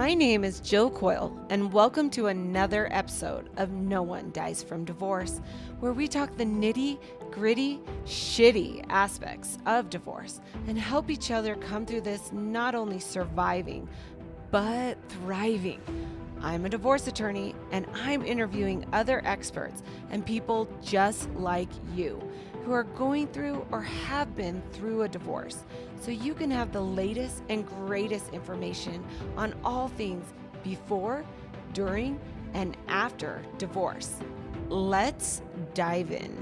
My name is Jill Coil, and welcome to another episode of No One Dies from Divorce, where we talk the nitty, gritty, shitty aspects of divorce and help each other come through this not only surviving, but thriving. I'm a divorce attorney, and I'm interviewing other experts and people just like you who are going through or have been through a divorce, so you can have the latest and greatest information on all things before, during, and after divorce. Let's dive in.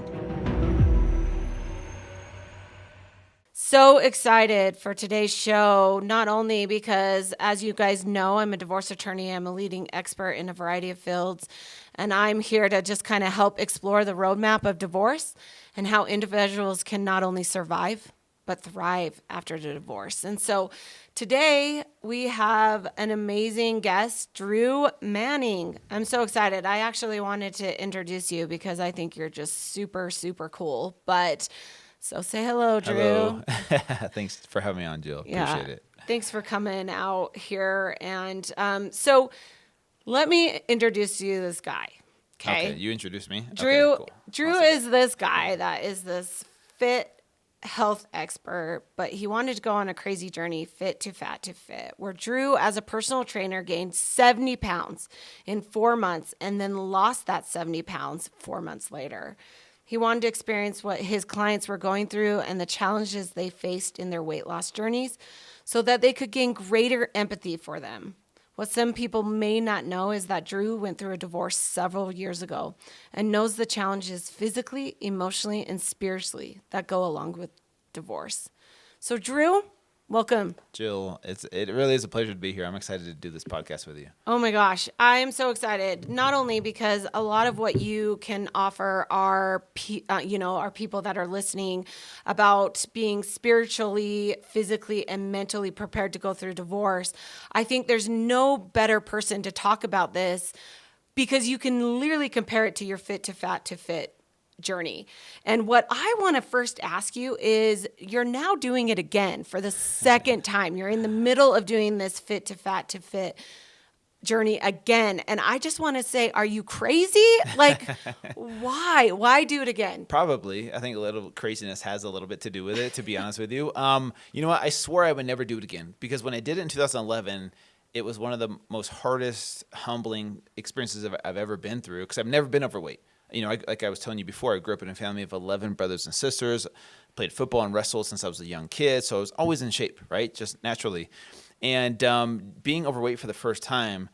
So excited for today's show, not only because, as you guys know, I'm a divorce attorney, I'm a leading expert in a variety of fields, and I'm here to just kind of help explore the roadmap of divorce and how individuals can not only survive, but thrive after the divorce. And so today we have an amazing guest, Drew Manning. I'm so excited. I actually wanted to introduce you because I think you're just super, super cool. So say hello, Drew. Hello. Thanks for having me on, Jill. Appreciate it. Thanks for coming out here. And so let me introduce you to this guy. Okay. You introduced me. Drew, Okay, cool. Drew is this guy that is this fit health expert, but he wanted to go on a crazy journey, fit to fat to fit, where Drew, as a personal trainer, gained 70 pounds in 4 months and then lost that 70 pounds 4 months later. He wanted to experience what his clients were going through and the challenges they faced in their weight loss journeys so that they could gain greater empathy for them. What some people may not know is that Drew went through a divorce several years ago and knows the challenges physically, emotionally, and spiritually that go along with divorce. So Drew, welcome. Jill, it really is a pleasure to be here. I'm excited to do this podcast with you. Oh my gosh, I am so excited. Not only because a lot of what you can offer are people that are listening about being spiritually, physically, and mentally prepared to go through divorce. I think there's no better person to talk about this because you can literally compare it to your fit to fat to fit journey. And what I want to first ask you is, you're now doing it again for the second time. You're in the middle of doing this fit to fat to fit journey again. And I just want to say, are you crazy? Like, why? Why do it again? Probably. I think a little craziness has a little bit to do with it, to be honest with you. You know what? I swore I would never do it again because when I did it in 2011, it was one of the most hardest, humbling experiences I've ever been through because I've never been overweight. You know, like I was telling you before, I grew up in a family of 11 brothers and sisters, played football and wrestled since I was a young kid. So I was always in shape, right? Just naturally. And being overweight for the first time,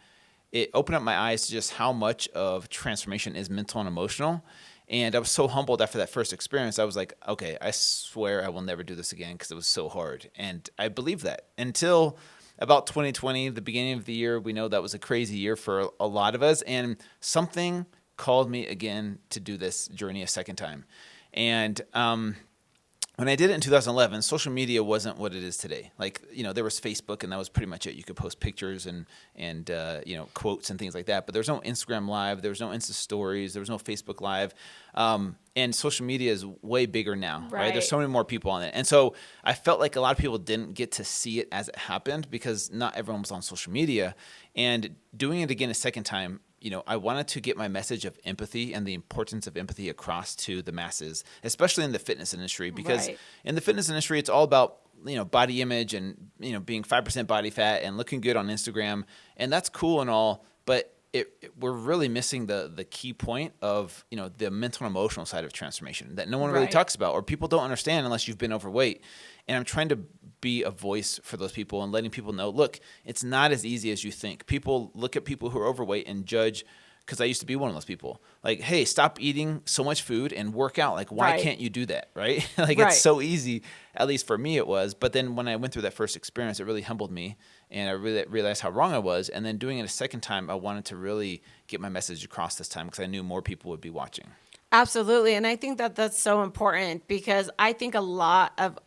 it opened up my eyes to just how much of transformation is mental and emotional. And I was so humbled after that first experience. I was like, okay, I swear I will never do this again because it was so hard. And I believed that until about 2020, the beginning of the year. We know that was a crazy year for a lot of us. And something called me again to do this journey a second time. And when I did it in 2011, social media wasn't what it is today. Like, you know, there was Facebook and that was pretty much it. You could post pictures and quotes and things like that. But there was no Instagram Live. There was no Insta Stories. There was no Facebook Live. And social media is way bigger now, right? There's so many more people on it. And so I felt like a lot of people didn't get to see it as it happened because not everyone was on social media. And doing it again a second time, you know, I wanted to get my message of empathy and the importance of empathy across to the masses, especially in the fitness industry, because in the fitness industry, it's all about, you know, body image and, you know, being 5% body fat and looking good on Instagram. And that's cool and all, but we're really missing the key point of, you know, the mental and emotional side of transformation that no one really talks about or people don't understand unless you've been overweight. And I'm trying to be a voice for those people and letting people know, look, it's not as easy as you think. People look at people who are overweight and judge, because I used to be one of those people. Like, hey, stop eating so much food and work out. Like, why can't you do that, right? It's so easy, at least for me it was. But then when I went through that first experience, it really humbled me, and I really realized how wrong I was. And then doing it a second time, I wanted to really get my message across this time because I knew more people would be watching. Absolutely. And I think that that's so important because I think a lot of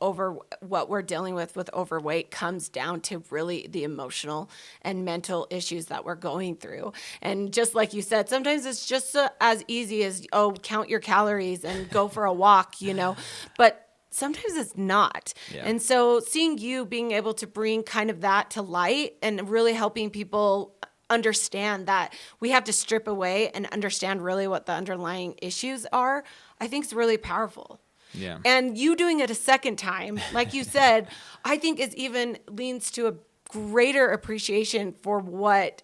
what we're dealing with overweight comes down to really the emotional and mental issues that we're going through. And just like you said, sometimes it's just as easy as, count your calories and go for a walk, you know, but sometimes it's not. Yeah. And so seeing you being able to bring kind of that to light and really helping people understand that we have to strip away and understand really what the underlying issues are, I think is really powerful. Yeah. And you doing it a second time, like you said, I think is even leans to a greater appreciation for what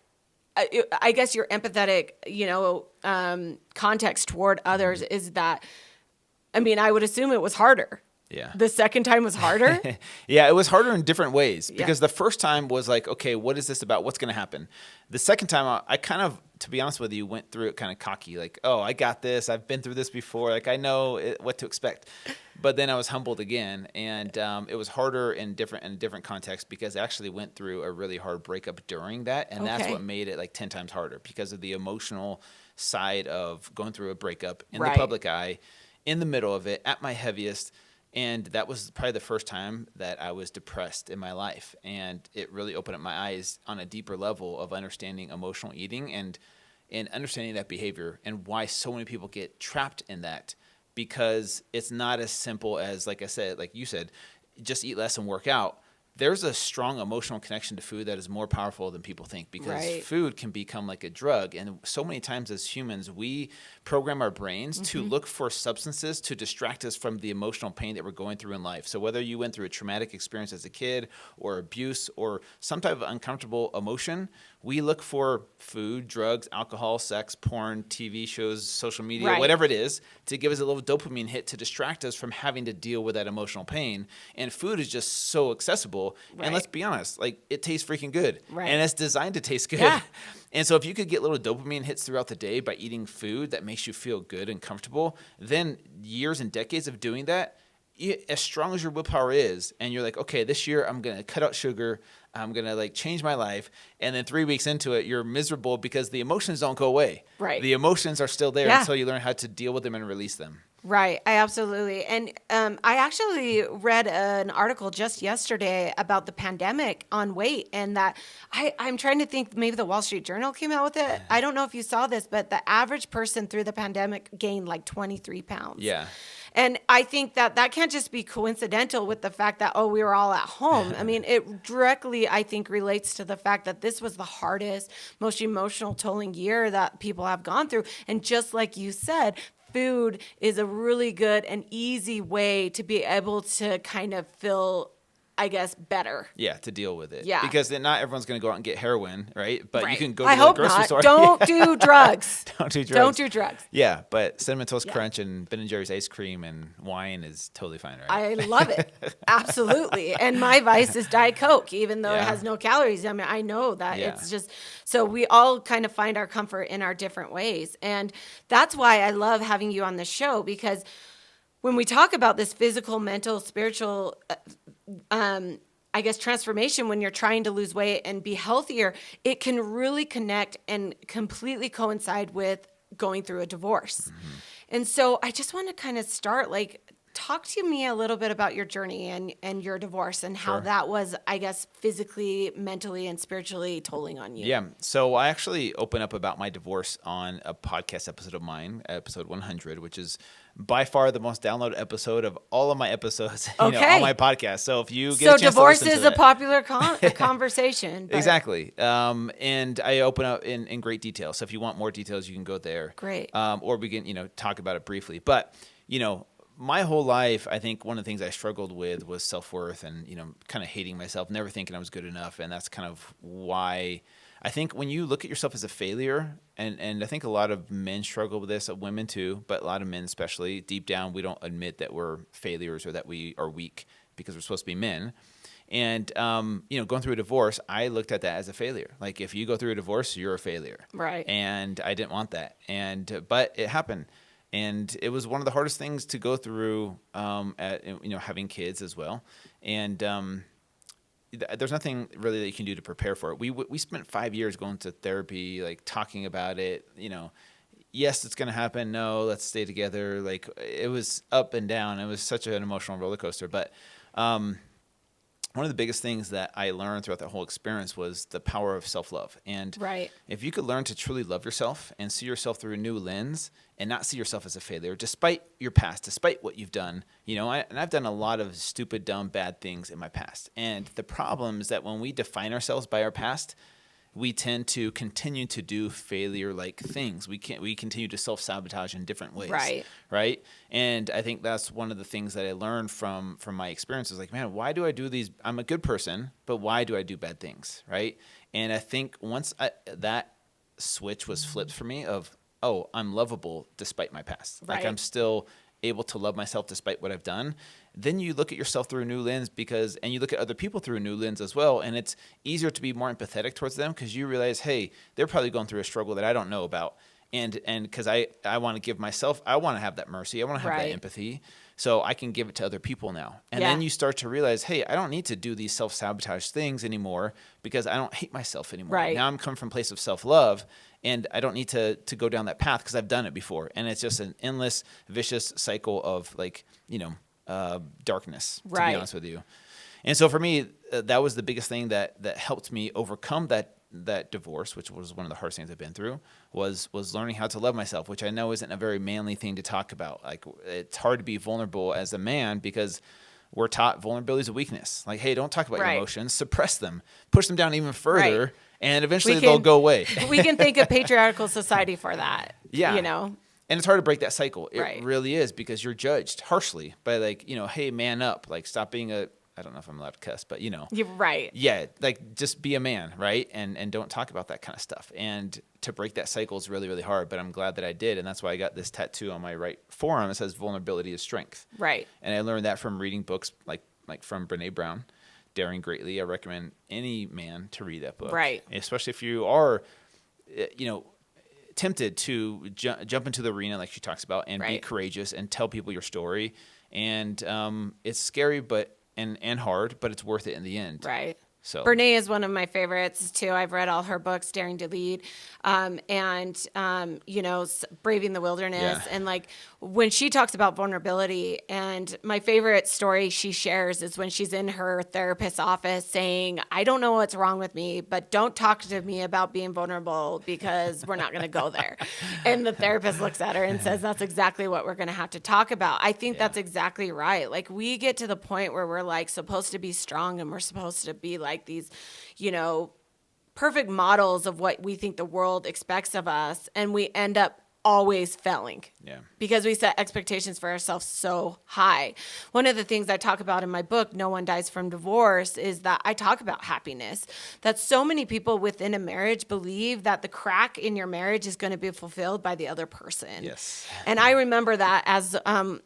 I guess your empathetic, context toward others is that, I mean, I would assume it was harder. Yeah. The second time was harder? Yeah, it was harder in different ways Yeah. because the first time was like, okay, what is this about? What's going to happen? The second time, I kind of, to be honest with you, went through it kind of cocky, like, oh, I got this. I've been through this before. Like, I know what to expect. But then I was humbled again, and it was harder in different context because I actually went through a really hard breakup during that, and that's Okay. what made it like 10 times harder because of the emotional side of going through a breakup in Right. the public eye, in the middle of it, at my heaviest. And that was probably the first time that I was depressed in my life. And it really opened up my eyes on a deeper level of understanding emotional eating and understanding that behavior and why so many people get trapped in that, because it's not as simple as, like I said, like you said, just eat less and work out. There's a strong emotional connection to food that is more powerful than people think, because Right. food can become like a drug. And so many times as humans, we program our brains to look for substances to distract us from the emotional pain that we're going through in life. So whether you went through a traumatic experience as a kid or abuse or some type of uncomfortable emotion, we look for food, drugs, alcohol, sex, porn, TV shows, social media, Right. whatever it is, to give us a little dopamine hit to distract us from having to deal with that emotional pain. And food is just so accessible. Right. And let's be honest, like, it tastes freaking good. Right. And it's designed to taste good. Yeah. And so if you could get little dopamine hits throughout the day by eating food that makes you feel good and comfortable, then years and decades of doing that, as strong as your willpower is, and you're like, okay, this year I'm going to cut out sugar, I'm going to like change my life. And then 3 weeks into it, you're miserable because the emotions don't go away. Right. The emotions are still there Yeah. until you learn how to deal with them and release them. Right. I absolutely. And I actually read an article just yesterday about the pandemic on weight, and that I'm trying to think, maybe the Wall Street Journal came out with it. I don't know if you saw this, but the average person through the pandemic gained like 23 pounds. Yeah. And I think that can't just be coincidental with the fact that, we were all at home. I mean, it directly, I think, relates to the fact that this was the hardest, most emotional tolling year that people have gone through. And just like you said, food is a really good and easy way to be able to kind of feel, I guess, better. Yeah, to deal with it. Yeah. Because then not everyone's going to go out and get heroin, right? But you Right. can go I to the hope grocery not. store. Don't do drugs. Don't do drugs. Don't do drugs. Yeah, but Cinnamon Toast Yeah. Crunch and Ben & Jerry's ice cream and wine is totally fine, right? I love it. Absolutely. And my vice is Diet Coke, even though it Yeah. has no calories. I mean, I know that Yeah. it's just, so we all kind of find our comfort in our different ways. And that's why I love having you on the show, because when we talk about this physical, mental, spiritual, I guess, transformation, when you're trying to lose weight and be healthier, it can really connect and completely coincide with going through a divorce. Mm-hmm. And so I just want to kind of start, like, talk to me a little bit about your journey and your divorce and how Sure. that was, I guess, physically, mentally, and spiritually tolling on you. Yeah. So I actually open up about my divorce on a podcast episode of mine, episode 100, which is by far the most downloaded episode of all of my episodes, Okay. on my podcast. So if you get So a chance divorce to listen is to a that, popular conversation. but- Exactly. And I open up in great detail. So if you want more details, you can go there. Great. Or we can, talk about it briefly. But, my whole life, I think one of the things I struggled with was self-worth and, kind of hating myself, never thinking I was good enough. And that's kind of why I think when you look at yourself as a failure, and I think a lot of men struggle with this, women too, but a lot of men especially, deep down, we don't admit that we're failures or that we are weak because we're supposed to be men. And, going through a divorce, I looked at that as a failure. Like, if you go through a divorce, you're a failure. Right. And I didn't want that. But it happened. And it was one of the hardest things to go through, having kids as well. And there's nothing really that you can do to prepare for it. We spent 5 years going to therapy, like talking about it, yes, it's going to happen. No, let's stay together. Like, it was up and down. It was such an emotional roller coaster. But one of the biggest things that I learned throughout that whole experience was the power of self-love. And Right. if you could learn to truly love yourself and see yourself through a new lens and not see yourself as a failure, despite your past, despite what you've done, and I've done a lot of stupid, dumb, bad things in my past. And the problem is that when we define ourselves by our past, we tend to continue to do failure-like things. We continue to self-sabotage in different ways, right? And I think that's one of the things that I learned from my experiences. Like, man, why do I do these? I'm a good person, but why do I do bad things, right? And I think once that switch was flipped for me of, oh, I'm lovable despite my past. Right. Like, I'm still able to love myself despite what I've done. Then you look at yourself through a new lens and you look at other people through a new lens as well. And it's easier to be more empathetic towards them because you realize, hey, they're probably going through a struggle that I don't know about. And because I want to give myself, I want to have that mercy. I want to have that empathy. So I can give it to other people now. And then you start to realize, hey, I don't need to do these self-sabotage things anymore because I don't hate myself anymore. Right. Now I'm coming from a place of self-love. And I don't need to go down that path because I've done it before. And it's just an endless, vicious cycle of darkness, to be honest with you. And so for me, that was the biggest thing that helped me overcome that divorce, which was one of the hardest things I've been through, was learning how to love myself, which I know isn't a very manly thing to talk about. Like, it's hard to be vulnerable as a man because we're taught vulnerability is a weakness. Like, hey, don't talk about your emotions, suppress them, push them down even further. And eventually they'll go away. We can think of patriarchal society for that. Yeah. And it's hard to break that cycle. It really is because you're judged harshly by hey, man up. Like, stop being I don't know if I'm allowed to cuss, but You're right. Yeah, like, just be a man, right? And don't talk about that kind of stuff. And to break that cycle is really, really hard, but I'm glad that I did. And that's why I got this tattoo on my right forearm that says vulnerability is strength. Right. And I learned that from reading books like from Brene Brown. Daring Greatly. I recommend any man to read that book. Right. Especially if you are, tempted to jump into the arena like she talks about and be courageous and tell people your story. And it's scary and hard, but it's worth it in the end. Right. So Brene is one of my favorites too. I've read all her books, Daring to Lead, Braving the Wilderness. Yeah. And like when she talks about vulnerability, and my favorite story she shares is when she's in her therapist's office saying, I don't know what's wrong with me, but don't talk to me about being vulnerable because we're not going to go there. And the therapist looks at her and says, that's exactly what we're going to have to talk about. I think that's exactly right. Like, we get to the point where we're like supposed to be strong and we're supposed to be like these, perfect models of what we think the world expects of us. And we end up always failing because we set expectations for ourselves so high. One of the things I talk about in my book, No One Dies from Divorce, is that I talk about happiness, that so many people within a marriage believe that the crack in your marriage is going to be fulfilled by the other person. Yes. And I remember that as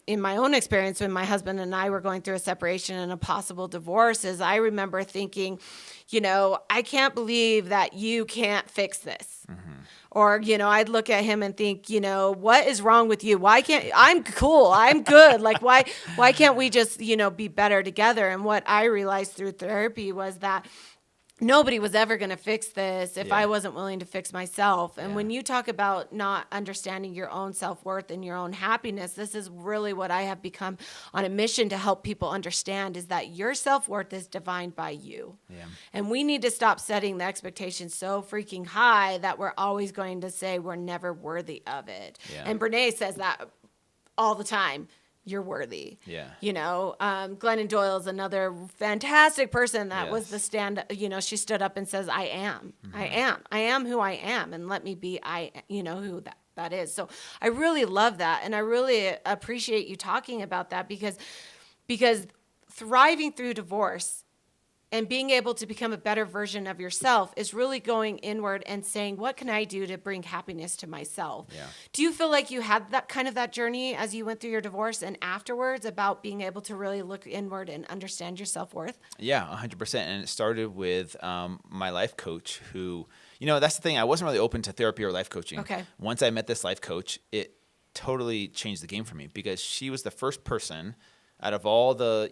in my own experience when my husband and I were going through a separation and a possible divorce, is I remember thinking, I can't believe that you can't fix this. Mm-hmm. Or, I'd look at him and think, what is wrong with you? Why can't, I'm cool, I'm good. Like, why can't we just, be better together? And what I realized through therapy was that nobody was ever going to fix this if I wasn't willing to fix myself. And when you talk about not understanding your own self-worth and your own happiness, this is really what I have become on a mission to help people understand, is that your self-worth is defined by you. Yeah. And we need to stop setting the expectations so freaking high that we're always going to say we're never worthy of it. Yeah. And Brene says that all the time. You're worthy. Yeah. Glennon Doyle is another fantastic person that was the stand, she stood up and says, I am. Mm-hmm. I am who I am, and let me be who that is. So I really love that, and I really appreciate you talking about that because thriving through divorce and being able to become a better version of yourself is really going inward and saying, what can I do to bring happiness to myself? Yeah. Do you feel like you had that journey as you went through your divorce and afterwards about being able to really look inward and understand your self-worth? Yeah, 100%. And it started with my life coach who, that's the thing. I wasn't really open to therapy or life coaching. Okay. Once I met this life coach, it totally changed the game for me because she was the first person out of all the,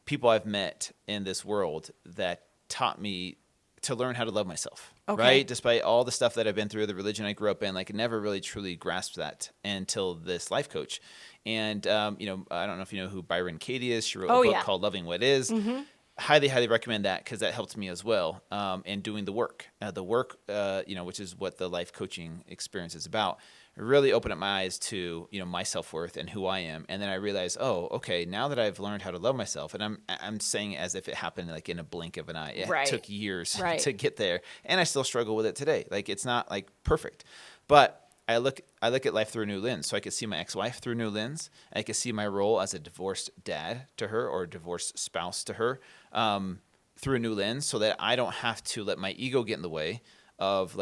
people I've met in this world that taught me to learn how to love myself, right? Despite all the stuff that I've been through, the religion I grew up in, like, never really truly grasped that until this life coach. And, I don't know if you know who Byron Katie is. She wrote a book called Loving What Is. Mm-hmm. highly, highly recommend that because that helped me as well. And doing the work, which is what the life coaching experience is about, it really opened up my eyes to, my self-worth and who I am. And then I realized, oh, okay, now that I've learned how to love myself, and I'm saying as if it happened like in a blink of an eye. It Right. took years Right. to get there, and I still struggle with it today. Like it's not like perfect, but I look at life through a new lens. So I could see my ex-wife through a new lens. I could see my role as a divorced dad to her or a divorced spouse to her through a new lens, so that I don't have to let my ego get in the way of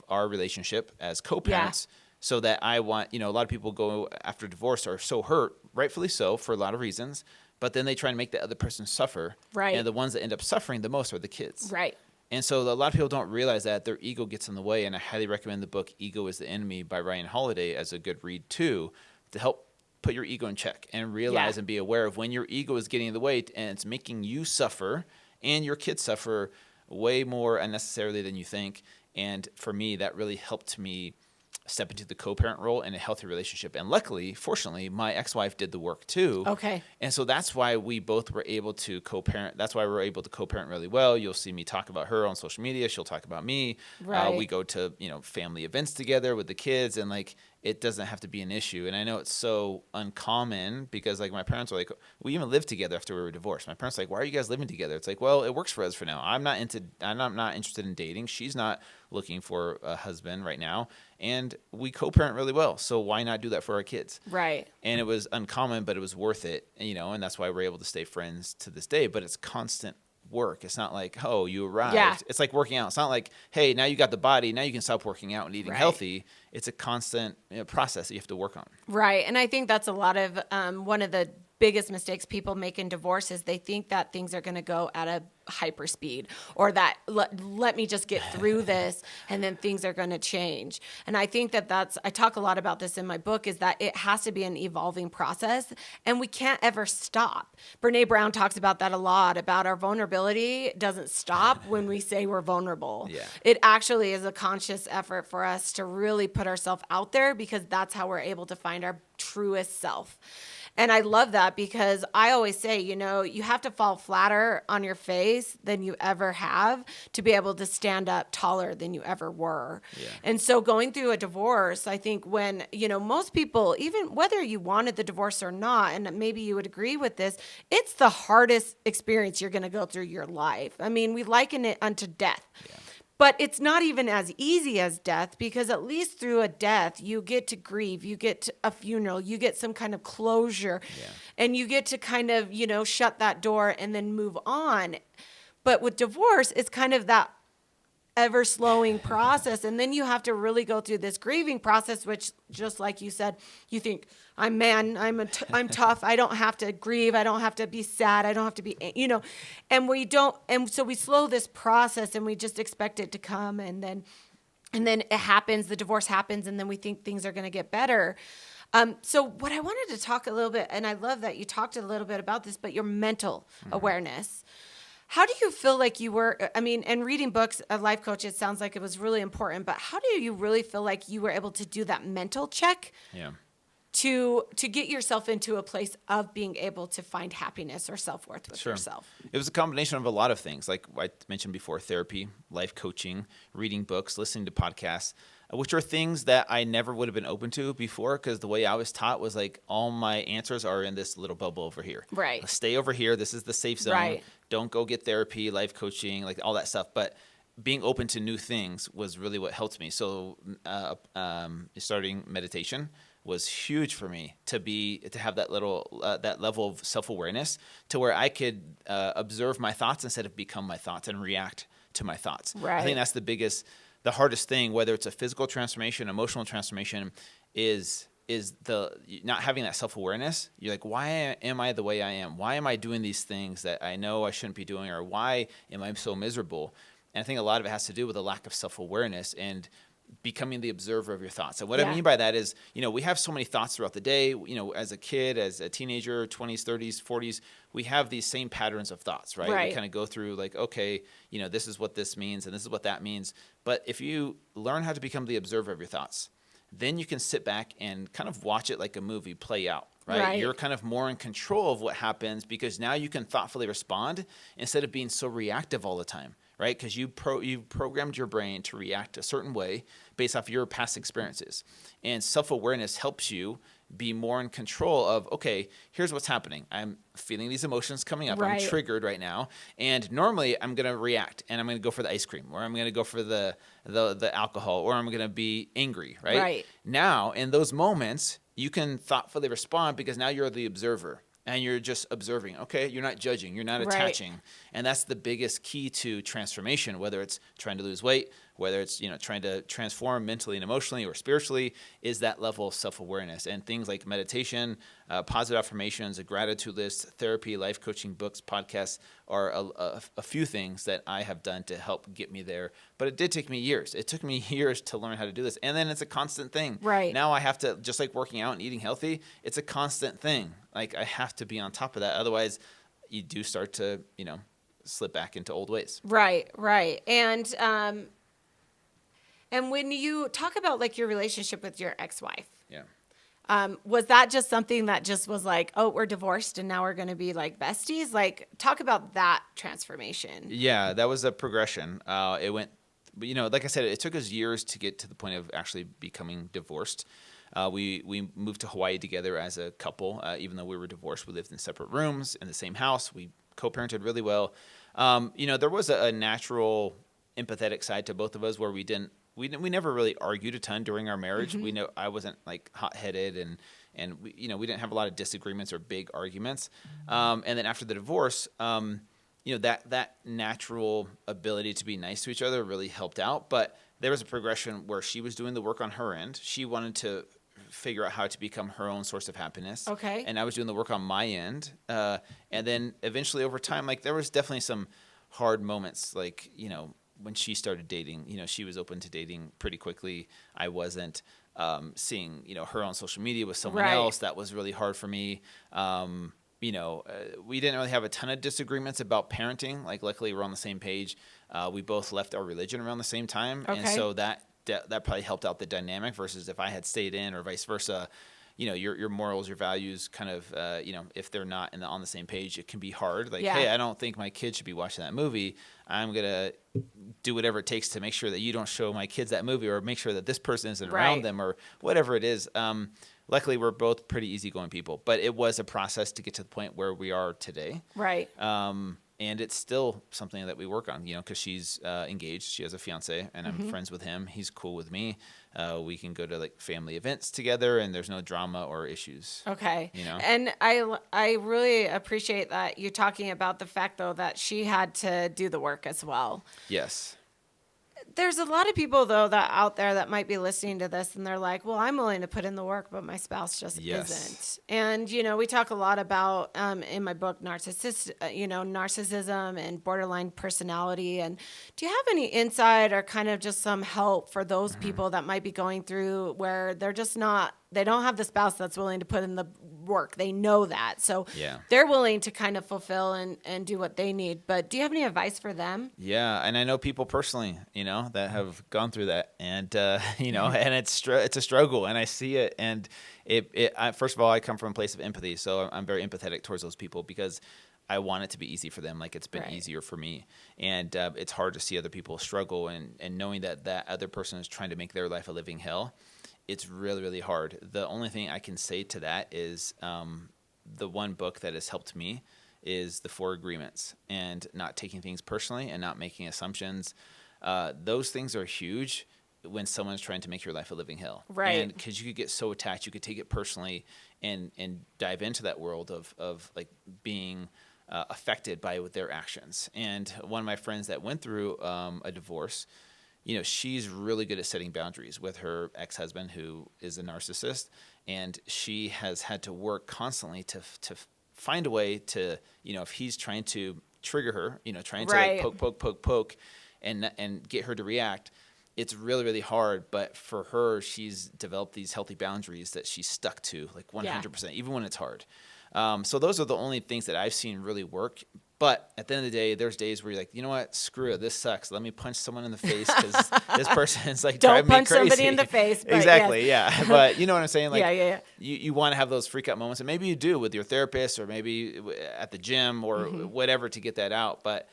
our relationship as co-parents. Yeah. So that I want, a lot of people go after divorce are so hurt, rightfully so, for a lot of reasons, but then they try and make the other person suffer. Right. And the ones that end up suffering the most are the kids. Right. And so a lot of people don't realize that their ego gets in the way. And I highly recommend the book Ego is the Enemy by Ryan Holiday as a good read too, to help put your ego in check and realize and be aware of when your ego is getting in the way and it's making you suffer and your kids suffer way more unnecessarily than you think. And for me, that really helped me step into the co-parent role in a healthy relationship. And luckily, fortunately, my ex-wife did the work too. Okay. And so that's why we both were able to co-parent. That's why we're able to co-parent really well. You'll see me talk about her on social media. She'll talk about me. Right. We go to, family events together with the kids, and it doesn't have to be an issue. And I know it's so uncommon because my parents are we even lived together after we were divorced. My parents are why are you guys living together? It's well, it works for us for now. I'm not interested in dating. She's not looking for a husband right now. And we co-parent really well. So why not do that for our kids? Right. And it was uncommon, but it was worth it, and that's why we're able to stay friends to this day. But it's constant work. It's not like, oh, you arrived. Yeah. It's like working out. It's not like, hey, now you got the body. Now you can stop working out and eating healthy. It's a constant process that you have to work on. Right. And I think that's a lot of one of the biggest mistakes people make in divorce is they think that things are going to go at a hyper speed, or that let me just get through this and then things are going to change. And I think I talk a lot about this in my book, is that it has to be an evolving process and we can't ever stop. Brene Brown talks about that a lot, about our vulnerability doesn't stop when we say we're vulnerable. Yeah. It actually is a conscious effort for us to really put ourselves out there, because that's how we're able to find our truest self. And I love that, because I always say, you have to fall flatter on your face than you ever have to be able to stand up taller than you ever were. Yeah. And so going through a divorce, I think when, most people, even whether you wanted the divorce or not, and maybe you would agree with this, it's the hardest experience you're going to go through your life. I mean, we liken it unto death. Yeah. But it's not even as easy as death, because at least through a death, you get to grieve, you get to a funeral, you get some kind of closure, and you get to kind of, shut that door and then move on. But with divorce, it's kind of that ever slowing process. And then you have to really go through this grieving process, which, just like you said, you think, I'm tough. I don't have to grieve. I don't have to be sad. I don't have to be, and we don't. And so we slow this process and we just expect it to come. And then it happens, the divorce happens, and then we think things are going to get better. So what I wanted to talk a little bit, and I love that you talked a little bit about this, but your mental awareness. How do you feel like you were, and reading books, a life coach, it sounds like it was really important, but how do you really feel like you were able to do that mental check to get yourself into a place of being able to find happiness or self-worth with yourself? It was a combination of a lot of things. Like I mentioned before, therapy, life coaching, reading books, listening to podcasts, which are things that I never would have been open to before, because the way I was taught was all my answers are in this little bubble over here. Right. Stay over here. This is the safe zone. Right. Don't go get therapy, life coaching, all that stuff. But being open to new things was really what helped me. So starting meditation was huge for me to have that level of self-awareness to where I could observe my thoughts instead of become my thoughts and react to my thoughts. Right. I think that's the hardest thing, whether it's a physical transformation, emotional transformation, is the not having that self-awareness. You're like, why am I the way I am? Why am I doing these things that I know I shouldn't be doing? Or why am I so miserable? And I think a lot of it has to do with a lack of self-awareness and becoming the observer of your thoughts. And what I mean by that is, we have so many thoughts throughout the day. As a kid, as a teenager, 20s, 30s, 40s, we have these same patterns of thoughts, right? We kind of go through okay, this is what this means and this is what that means. But if you learn how to become the observer of your thoughts, then you can sit back and kind of watch it like a movie play out. Right? Right. You're kind of more in control of what happens because now you can thoughtfully respond instead of being so reactive all the time, right? Because you've programmed your brain to react a certain way based off your past experiences. And self-awareness helps you be more in control of, okay, here's what's happening. I'm feeling these emotions coming up. Right. I'm triggered right now. And normally I'm going to react and I'm going to go for the ice cream, or I'm going to go for the alcohol, or I'm going to be angry, right? Right. Now, in those moments, you can thoughtfully respond because now you're the observer and you're just observing. Okay, you're not judging, you're not attaching. And that's the biggest key to transformation, whether it's trying to lose weight, whether it's trying to transform mentally and emotionally or spiritually, is that level of self-awareness. And things like meditation, positive affirmations, a gratitude list, therapy, life coaching, books, podcasts are a few things that I have done to help get me there. But it did take me years. It took me years to learn how to do this. And then it's a constant thing. Right. Now I have to, just like working out and eating healthy, it's a constant thing. Like I have to be on top of that. Otherwise, you do start to, slip back into old ways. Right. And when you talk about like your relationship with your ex-wife, was that just something that just was like, oh, we're divorced and now we're going to be like besties? Like, talk about that transformation. Yeah, that was a progression. It went, like I said, it took us years to get to the point of actually becoming divorced. We moved to Hawaii together as a couple. Even though we were divorced, we lived in separate rooms in the same house. We co-parented really well. There was a natural empathetic side to both of us where we never really argued a ton during our marriage. Mm-hmm. We know I wasn't like hot-headed and we didn't have a lot of disagreements or big arguments. And then after the divorce, that natural ability to be nice to each other really helped out. But there was a progression where she was doing the work on her end. She wanted to figure out how to become her own source of happiness. Okay. And I was doing the work on my end. And then eventually over time, like there was definitely some hard moments, like, when she started dating, she was open to dating pretty quickly. I wasn't. Seeing, her on social media with someone else, that was really hard for me. We didn't really have a ton of disagreements about parenting. Like, luckily, we're on the same page. We both left our religion around the same time. Okay. And so that probably helped out the dynamic versus if I had stayed in or vice versa. Your morals, your values kind of, if they're not on the same page, it can be hard. Like, hey, I don't think my kids should be watching that movie. I'm going to do whatever it takes to make sure that you don't show my kids that movie or make sure that this person isn't around them or whatever it is. Luckily, we're both pretty easygoing people, but it was a process to get to the point where we are today. Right. And it's still something that we work on, because she's engaged. She has a fiance, and I'm friends with him. He's cool with me. We can go to like family events together, and there's no drama or issues. Okay. And I really appreciate that you talking about the fact, though, that she had to do the work as well. Yes. There's a lot of people, though, that out there that might be listening to this and they're like, well, I'm willing to put in the work, but my spouse just isn't. And, we talk a lot about in my book, narcissism and borderline personality. And do you have any insight or kind of just some help for those people that might be going through where they're just they don't have the spouse that's willing to put in the work. They know that. So they're willing to kind of fulfill and do what they need. But do you have any advice for them? Yeah. And I know people personally, that have gone through that and, and it's a struggle and I see it. And first of all, I come from a place of empathy. So I'm very empathetic towards those people because I want it to be easy for them. Like it's been easier for me. And it's hard to see other people struggle and knowing that other person is trying to make their life a living hell. It's really, really hard. The only thing I can say to that is the one book that has helped me is The 4 Agreements and not taking things personally and not making assumptions. Those things are huge when someone's trying to make your life a living hell. Right. And because you could get so attached, you could take it personally and dive into that world of like being affected by their actions. And one of my friends that went through a divorce, she's really good at setting boundaries with her ex-husband who is a narcissist. And she has had to work constantly to find a way to, if he's trying to trigger her, trying to like poke and get her to react, it's really, really hard. But for her, she's developed these healthy boundaries that she's stuck to like 100%, even when it's hard. So those are the only things that I've seen really work. But at the end of the day, there's days where you're like, you know what? Screw it. This sucks. Let me punch someone in the face because this person's like driving me crazy. Don't punch somebody in the face. But exactly. yes. Yeah. But you know what I'm saying? Like, yeah. You want to have those freak out moments, and maybe you do with your therapist or maybe at the gym or whatever to get that out. But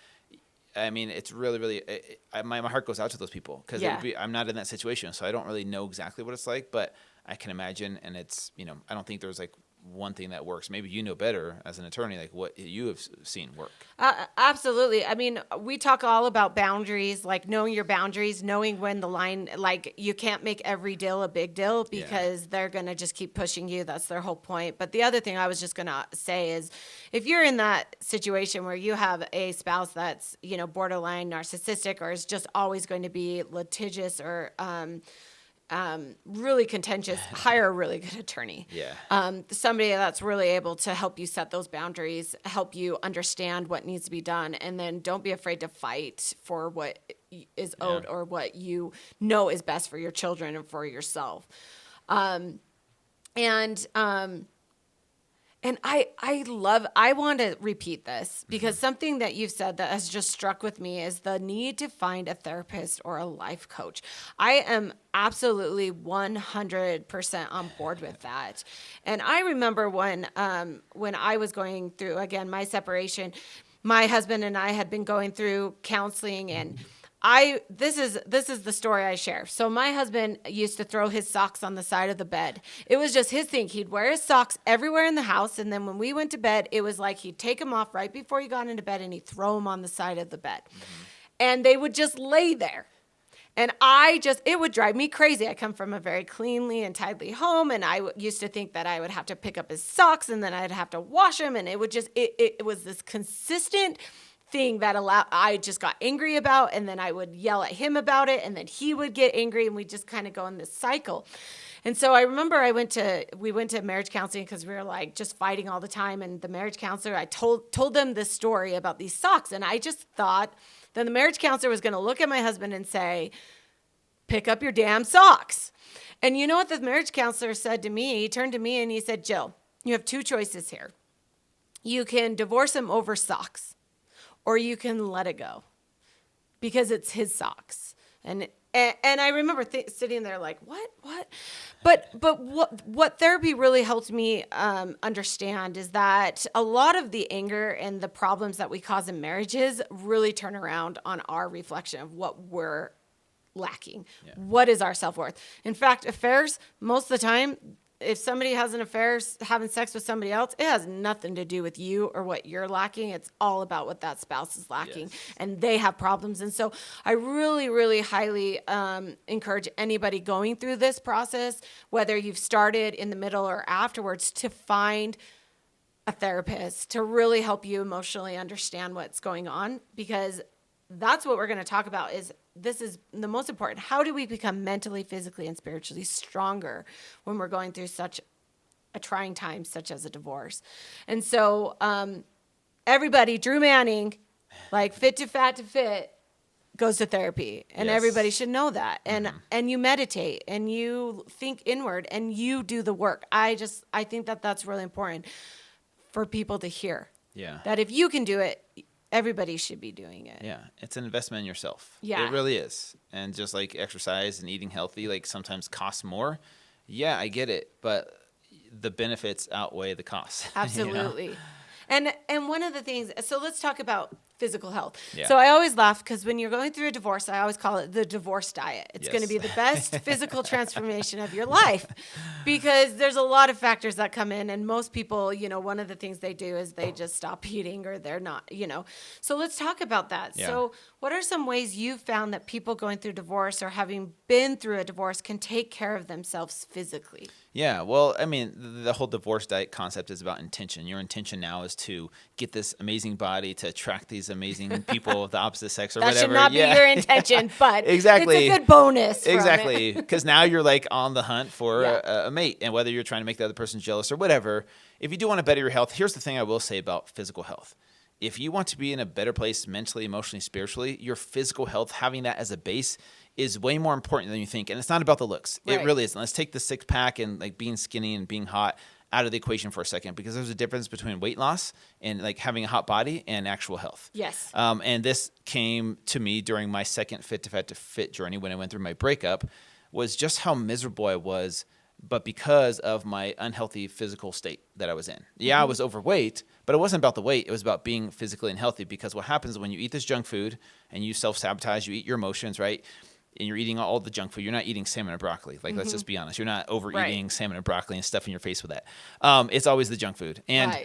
I mean, it's really, really, my heart goes out to those people because I'm not in that situation. So I don't really know exactly what it's like, but I can imagine. And it's, I don't think there's like one thing that works. Maybe you know better as an attorney, like what you have seen work. Absolutely. I mean, we talk all about boundaries, like knowing your boundaries, knowing when the line, like you can't make every deal a big deal because they're going to just keep pushing you. That's their whole point. But the other thing I was just going to say is if you're in that situation where you have a spouse that's, borderline narcissistic or is just always going to be litigious or, really contentious, hire a really good attorney. Yeah. Somebody that's really able to help you set those boundaries, help you understand what needs to be done, and then don't be afraid to fight for what is owed or what you know is best for your children and for yourself. And I want to repeat this because something that you've said that has just struck with me is the need to find a therapist or a life coach. I am absolutely 100% on board with that. And I remember when I was going through, again, my separation, my husband and I had been going through counseling and this is the story I share. So my husband used to throw his socks on the side of the bed. It was just his thing. He'd wear his socks everywhere in the house. And then when we went to bed, it was like he'd take them off right before he got into bed and he'd throw them on the side of the bed. And they would just lay there. And it would drive me crazy. I come from a very cleanly and tidily home. And I used to think that I would have to pick up his socks and then I'd have to wash them. And it would just, it was this consistent thing that I just got angry about, and then I would yell at him about it, and then he would get angry, and we just kind of go in this cycle. And so I remember we went to marriage counseling because we were like just fighting all the time, and the marriage counselor, I told them this story about these socks, and I just thought that the marriage counselor was going to look at my husband and say, pick up your damn socks. And you know what the marriage counselor said to me? He turned to me and he said, Jill, you have two choices here. You can divorce him over socks, or you can let it go because it's his socks. And I remember sitting there like, what? But what therapy really helped me understand is that a lot of the anger and the problems that we cause in marriages really turn around on our reflection of what we're lacking. Yeah. What is our self-worth? In fact, affairs, most of the time, if somebody has an affair, having sex with somebody else, it has nothing to do with you or what you're lacking. It's all about what that spouse is lacking, and they have problems. And so I really, really highly encourage anybody going through this process, whether you've started in the middle or afterwards, to find a therapist to really help you emotionally understand what's going on, because that's what we're going to talk about. This is the most important. How do we become mentally, physically, and spiritually stronger when we're going through such a trying time, such as a divorce? And so everybody, Drew Manning, like Fit to Fat to Fit, goes to therapy. And everybody should know that. And you meditate and you think inward and you do the work. I think that that's really important for people to hear. Yeah. That if you can do it, everybody should be doing it. Yeah. It's an investment in yourself. Yeah. It really is. And just like exercise and eating healthy, like sometimes costs more. Yeah, I get it. But the benefits outweigh the costs. Absolutely. And one of the things, so let's talk about physical health. Yeah. So I always laugh because when you're going through a divorce, I always call it the divorce diet. It's going to be the best physical transformation of your life, because there's a lot of factors that come in, and most people, one of the things they do is they just stop eating, or they're not, So let's talk about that. Yeah. So what are some ways you've found that people going through divorce or having been through a divorce can take care of themselves physically? Yeah, well, I mean, the whole divorce diet concept is about intention. Your intention now is to get this amazing body, to attract these amazing people of the opposite sex or that whatever. That should not be your intention, but exactly. It's a good bonus. Exactly, because now you're like on the hunt for Yeah. a mate, and whether you're trying to make the other person jealous or whatever, if you do want to better your health, here's the thing I will say about physical health. If you want to be in a better place mentally, emotionally, spiritually, your physical health, having that as a base, is way more important than you think. And it's not about the looks. Right. It really isn't. Let's take the six pack and like being skinny and being hot out of the equation for a second, because there's a difference between weight loss and like having a hot body and actual health. Yes. And this came to me during my second Fit to Fat to Fit journey when I went through my breakup, was just how miserable I was, but because of my unhealthy physical state that I was in. Yeah, I was overweight, but it wasn't about the weight. It was about being physically unhealthy, because what happens when you eat this junk food and you self-sabotage, you eat your emotions, right? And you're eating all the junk food. You're not eating salmon and broccoli. Like, let's just be honest. You're not overeating salmon and broccoli and stuffing your face with that. It's always the junk food. And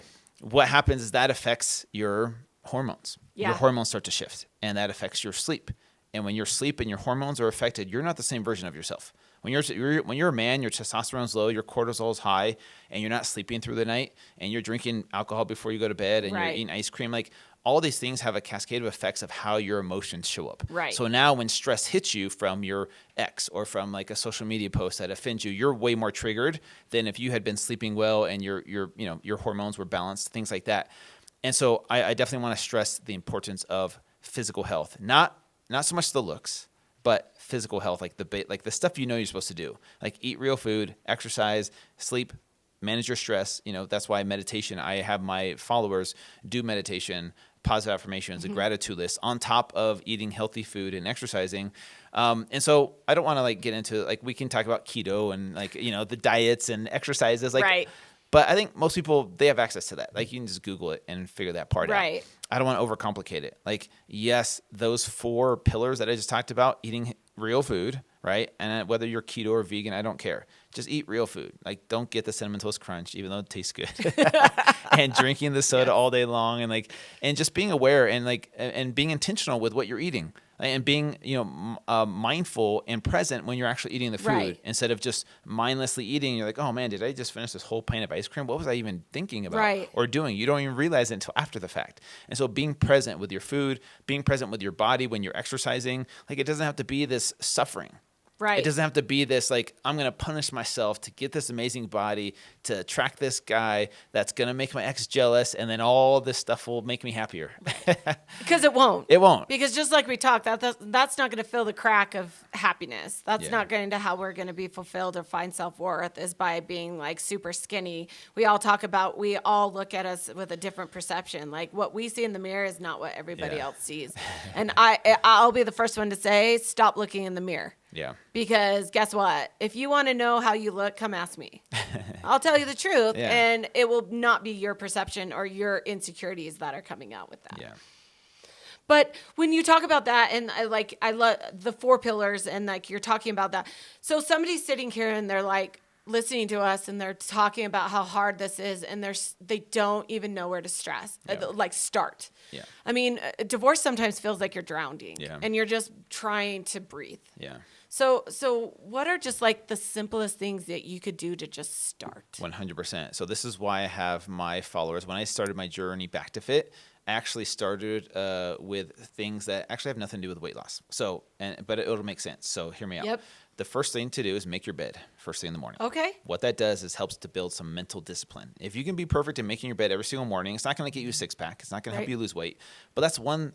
what happens is that affects your hormones. Yeah. Your hormones start to shift, and that affects your sleep. And when your sleep and your hormones are affected, you're not the same version of yourself. When you're a man, your testosterone's low, your cortisol is high, and you're not sleeping through the night, and you're drinking alcohol before you go to bed, and you're eating ice cream, like, all these things have a cascade of effects of how your emotions show up. Right. So now when stress hits you from your ex or from like a social media post that offends you, you're way more triggered than if you had been sleeping well and your hormones were balanced, things like that. And so I definitely want to stress the importance of physical health, not so much the looks, but physical health, like the stuff you're supposed to do, like eat real food, exercise, sleep, manage your stress. That's why meditation. I have my followers do meditation, positive affirmations, a gratitude list on top of eating healthy food and exercising. And so I don't want to like get into like, we can talk about keto and like, the diets and exercises, like, but I think most people, they have access to that. Like, you can just Google it and figure that part out. I don't want to overcomplicate it. Like, yes, those 4 pillars that I just talked about, eating real food, right? And whether you're keto or vegan, I don't care. Just eat real food. Like, don't get the Cinnamon Toast Crunch, even though it tastes good. And drinking the soda all day long, and just being aware and being intentional with what you're eating, and being mindful and present when you're actually eating the food, instead of just mindlessly eating. You're like, oh man, did I just finish this whole pint of ice cream? What was I even thinking about or doing? You don't even realize it until after the fact. And so being present with your food, being present with your body when you're exercising, like, it doesn't have to be this suffering. It doesn't have to be this, like, I'm going to punish myself to get this amazing body, to attract this guy that's going to make my ex jealous, and then all this stuff will make me happier. Because it won't. It won't. Because just like we talked, that's not going to fill the crack of happiness. That's not going to how we're going to be fulfilled or find self-worth, is by being like super skinny. We all look at us with a different perception. Like, what we see in the mirror is not what everybody else sees. And I'll be the first one to say, stop looking in the mirror. Yeah. Because guess what? If you want to know how you look, come ask me. I'll tell you the truth, and it will not be your perception or your insecurities that are coming out with that. Yeah. But when you talk about that, and I love the 4 pillars, and like you're talking about that. So somebody's sitting here and they're like listening to us, and they're talking about how hard this is, and they don't even know where to start. Yeah. I mean, divorce sometimes feels like you're drowning, and you're just trying to breathe. Yeah. So what are just like the simplest things that you could do to just start? 100%. So this is why I have my followers. When I started my journey back to fit, I actually started with things that actually have nothing to do with weight loss. But it'll make sense. So hear me out. Yep. The first thing to do is make your bed first thing in the morning. Okay. What that does is helps to build some mental discipline. If you can be perfect in making your bed every single morning, it's not going to get you a 6-pack. It's not going to help you lose weight. But that's one,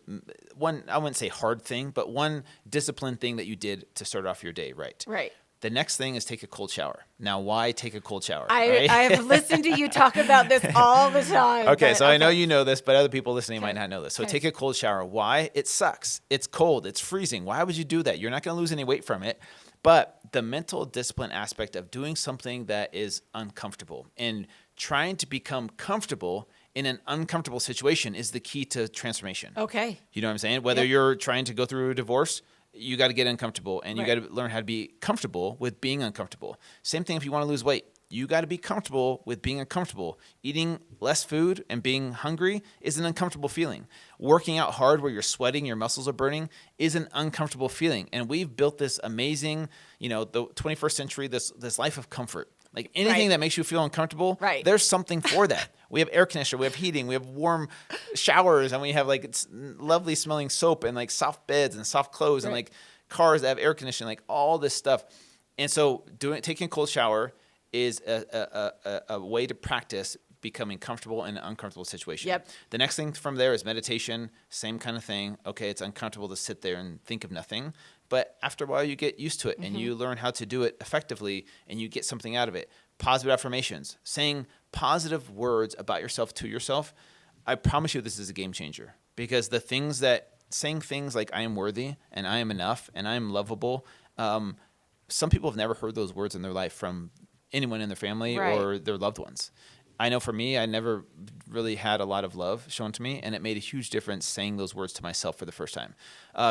I wouldn't say hard thing, but one disciplined thing that you did to start off your day right. Right. The next thing is take a cold shower. Now, why take a cold shower? I have listened to you talk about this all the time. Okay, so I know you know this, but other people listening might not know this. So take a cold shower. Why? It sucks. It's cold. It's freezing. Why would you do that? You're not going to lose any weight from it. But the mental discipline aspect of doing something that is uncomfortable and trying to become comfortable in an uncomfortable situation is the key to transformation. Okay. You know what I'm saying? Whether you're trying to go through a divorce, you got to get uncomfortable, and you got to learn how to be comfortable with being uncomfortable. Same thing if you want to lose weight. You got to be comfortable with being uncomfortable. Eating less food and being hungry is an uncomfortable feeling. Working out hard where you're sweating, your muscles are burning is an uncomfortable feeling. And we've built this amazing, the 21st century, this life of comfort. Like anything that makes you feel uncomfortable, there's something for that. We have air conditioner, we have heating, we have warm showers, and we have like it's lovely smelling soap and like soft beds and soft clothes and like cars that have air conditioning, like all this stuff. And so taking a cold shower is a way to practice becoming comfortable in an uncomfortable situation. Yep. The next thing from there is meditation, same kind of thing. Okay, it's uncomfortable to sit there and think of nothing. but after a while you get used to it and you learn how to do it effectively and you get something out of it. Positive affirmations, saying positive words about yourself to yourself. I promise you this is a game changer, because saying things like I am worthy and I am enough and I am lovable. Some people have never heard those words in their life from anyone in their family or their loved ones. I know for me, I never really had a lot of love shown to me, and it made a huge difference saying those words to myself for the first time.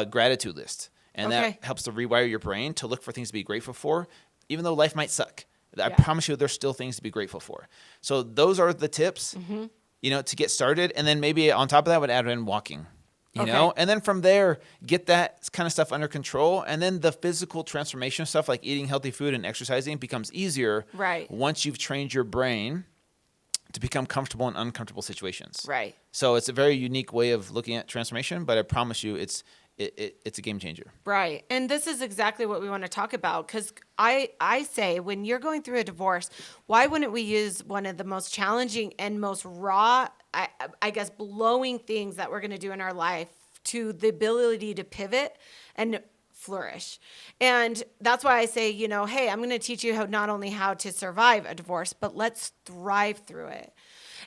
Gratitude list. And that helps to rewire your brain to look for things to be grateful for, even though life might suck. I promise you there's still things to be grateful for. So those are the tips, to get started. And then maybe on top of that, I would add in walking. You know, and then from there, get that kind of stuff under control. And then the physical transformation stuff like eating healthy food and exercising becomes easier once you've trained your brain to become comfortable in uncomfortable situations. Right. So it's a very unique way of looking at transformation, but I promise you it's a game changer. Right. And this is exactly what we want to talk about, because I say when you're going through a divorce, why wouldn't we use one of the most challenging and most raw, I guess, blowing things that we're going to do in our life to the ability to pivot and flourish. And that's why I say, hey, I'm going to teach you not only how to survive a divorce, but let's thrive through it.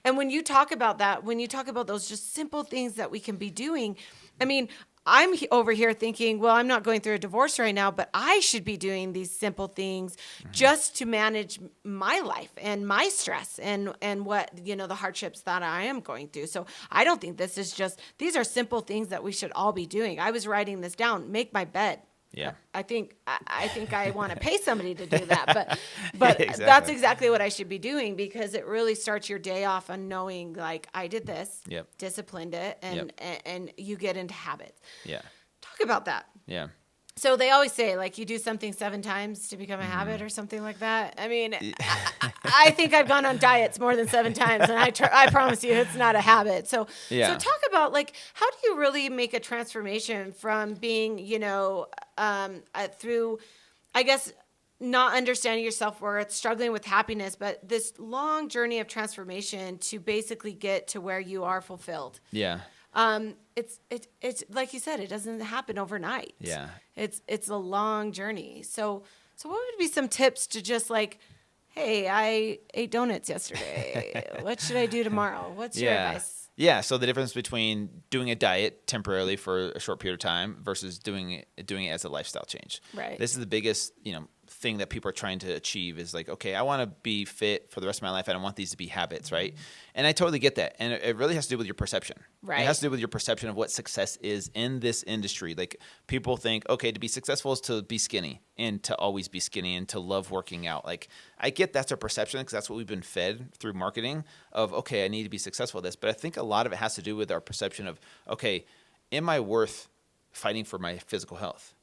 And when you talk about that, when you talk about those just simple things that we can be doing, I mean, I'm over here thinking, well, I'm not going through a divorce right now, but I should be doing these simple things just to manage my life and my stress and what, the hardships that I am going through. So I don't think these are simple things that we should all be doing. I was writing this down, make my bed. Yeah. I think I want to pay somebody to do that, but exactly. That's exactly what I should be doing, because it really starts your day off on knowing, like, I did this, disciplined it, and you get into habits. Yeah. Talk about that. Yeah. So they always say, like, you do something 7 times to become a habit or something like that. I mean, I think I've gone on diets more than 7 times, and I promise you it's not a habit. So talk about, like, how do you really make a transformation from being, through, I guess, not understanding your self-worth, struggling with happiness, but this long journey of transformation to basically get to where you are fulfilled. Yeah. It's like you said, it doesn't happen overnight. Yeah. It's a long journey. So what would be some tips to just, like, hey, I ate donuts yesterday. What should I do tomorrow? What's your advice? Yeah. So the difference between doing a diet temporarily for a short period of time versus doing it as a lifestyle change. Right. This is the biggest, thing that people are trying to achieve is like, okay, I want to be fit for the rest of my life. I don't want these to be habits, right? And I totally get that. And it really has to do with your perception. Right. It has to do with your perception of what success is in this industry. Like, people think, okay, to be successful is to be skinny and to always be skinny and to love working out. Like, I get that's our perception because that's what we've been fed through marketing of, okay, I need to be successful at this. But I think a lot of it has to do with our perception of, okay, am I worth fighting for my physical health?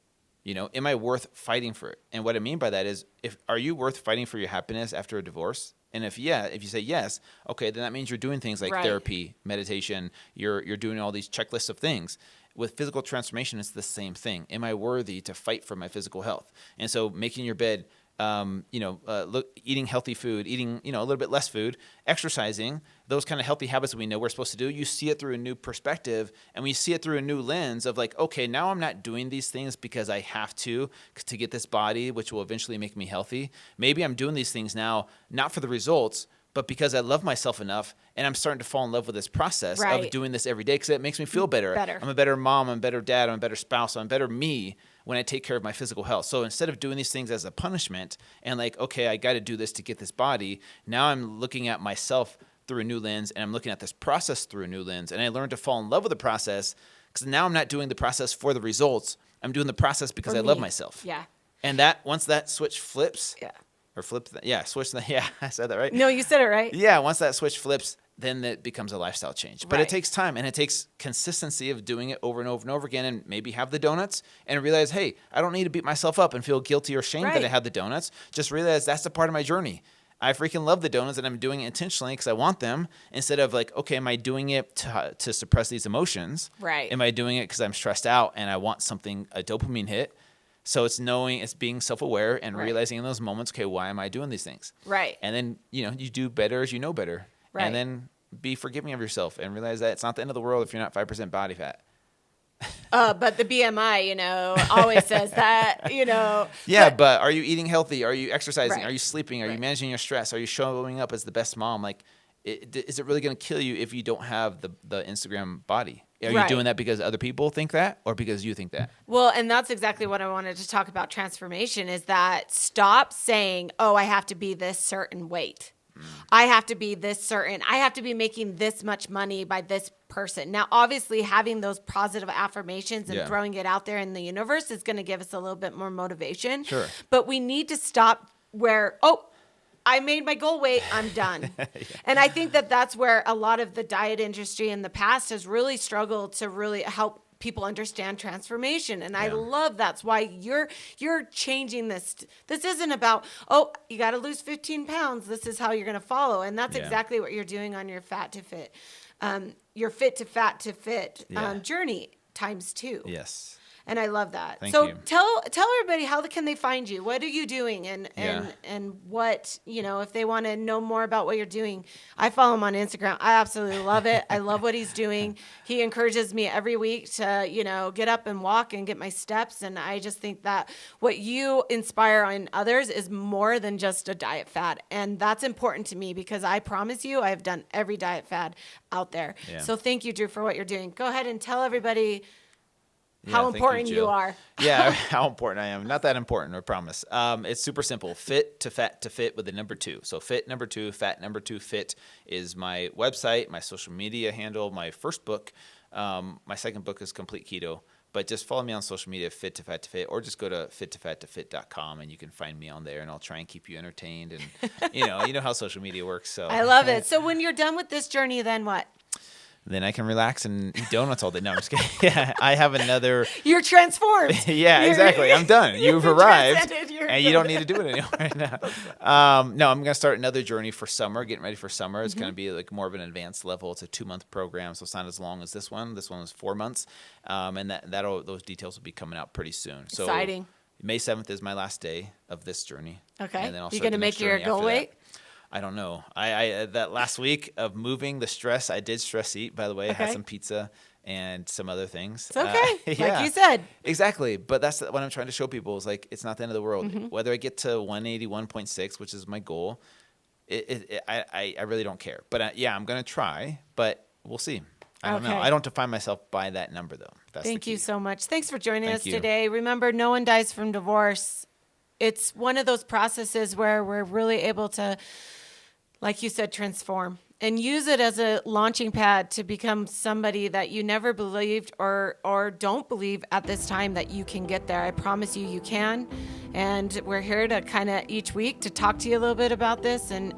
Am I worth fighting for it? And what I mean by that is, are you worth fighting for your happiness after a divorce? And if you say yes, okay, then that means you're doing things like therapy, meditation, you're doing all these checklists of things. With physical transformation, it's the same thing. Am I worthy to fight for my physical health? And so making your bed, eating healthy food, eating, a little bit less food, exercising, those kind of healthy habits that we know we're supposed to do, you see it through a new perspective, and we see it through a new lens of, like, okay, now I'm not doing these things because I have to get this body, which will eventually make me healthy. Maybe I'm doing these things now, not for the results, but because I love myself enough, and I'm starting to fall in love with this process of doing this every day because it makes me feel better. I'm a better mom, I'm a better dad, I'm a better spouse, I'm a better me when I take care of my physical health. So instead of doing these things as a punishment and like, okay, I got to do this to get this body, now I'm looking at myself through a new lens, and I'm looking at this process through a new lens. And I learned to fall in love with the process because now I'm not doing the process for the results. I'm doing the process because I love myself. Yeah. And once that switch flips, I said that right. No, you said it right. Yeah, once that switch flips, then it becomes a lifestyle change. But it takes time, and it takes consistency of doing it over and over and over again, and maybe have the donuts and realize, hey, I don't need to beat myself up and feel guilty or shame that I had the donuts. Just realize that's a part of my journey. I freaking love the donuts, and I'm doing it intentionally because I want them, instead of like, okay, am I doing it to suppress these emotions? Right. Am I doing it because I'm stressed out and I want a dopamine hit? So it's being self-aware and realizing in those moments, okay, why am I doing these things? Right. And then, you do better as you know better. Right. And then be forgiving of yourself and realize that it's not the end of the world if you're not 5% body fat. But the BMI, always says that, Yeah, but are you eating healthy? Are you exercising? Right. Are you sleeping? Are you Right. managing your stress? Are you showing up as the best mom? Like, is it really going to kill you if you don't have the Instagram body? Are you Right. doing that because other people think that or because you think that? Well, and that's exactly what I wanted to talk about transformation is that stop saying, oh, I have to be this certain weight. I have to be this certain. I have to be making this much money by this person. Now, obviously, having those positive affirmations and throwing it out there in the universe is going to give us a little bit more motivation. Sure. But we need to stop where, I made my goal weight, I'm done. And I think that that's where a lot of the diet industry in the past has really struggled to really help people understand transformation. And I love that's why you're changing this. This isn't about, you got to lose 15 pounds. This is how you're going to follow. And that's exactly what you're doing on your Fat to Fit, your Fit to Fat to Fit journey ×2. Yes. And I love that. Thank so you. tell everybody, how can they find you? What are you doing? And what, if they want to know more about what you're doing, I follow him on Instagram. I absolutely love it. I love what he's doing. He encourages me every week to, get up and walk and get my steps. And I just think that what you inspire in others is more than just a diet fad. And that's important to me because I promise you, I've done every diet fad out there. Yeah. So thank you, Drew, for what you're doing. Go ahead and tell everybody thank how you, important you Jill. are. Yeah, how important I am. Not that important, I promise. It's super simple. Fit to Fat to Fit with the number 2. So fit number 2, fat number 2, fit is my website, my social media handle, my first book. My second book is Complete Keto. But just follow me on social media, Fit to Fat to Fit, or just go to fittofattofit.com and you can find me on there and I'll try and keep you entertained. And, you know how social media works. So I love it. So when you're done with this journey, then what? Then I can relax and eat donuts all day. No, I'm just kidding. Yeah, I have another. You're transformed. Yeah, exactly. I'm done. You've arrived, transcended. and you don't need to do it anymore. No, I'm going to start another journey for summer, getting ready for summer. It's going to be like more of an advanced level. It's a 2-month program, so it's not as long as this one. This one was 4 months, and those details will be coming out pretty soon. So Exciting. May 7th is my last day of this journey. Okay. And then I'll You start going to the next make your journey goal after weight? that. I don't know. I that last week of moving, the stress, I did stress eat, by the way. I had some pizza and some other things. It's okay. Yeah. Like you said. Exactly. But that's what I'm trying to show people is like, it's not the end of the world. Whether I get to 181.6, which is my goal, I really don't care. But I'm going to try, but we'll see. I don't know. I don't define myself by that number, though. That's Thank the you key. so much. Thanks for joining Thank us you. today. Remember, no one dies from divorce. It's one of those processes where we're really able to, like you said, transform and use it as a launching pad to become somebody that you never believed or don't believe at this time that you can get there. I promise you can. And we're here to kind of each week to talk to you a little bit about this and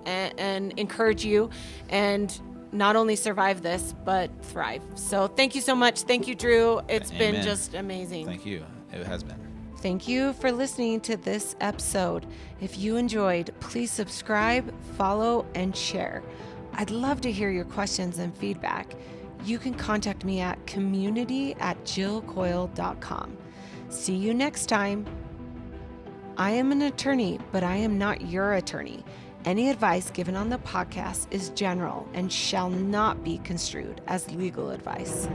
encourage you and not only survive this, but thrive. So thank you so much. Thank you, Drew. It's been Amen. just amazing. Thank you. It has been. Thank you for listening to this episode. If you enjoyed, please subscribe, follow, and share. I'd love to hear your questions and feedback. You can contact me at community@jillcoil.com. See you next time. I am an attorney, but I am not your attorney. Any advice given on the podcast is general and shall not be construed as legal advice.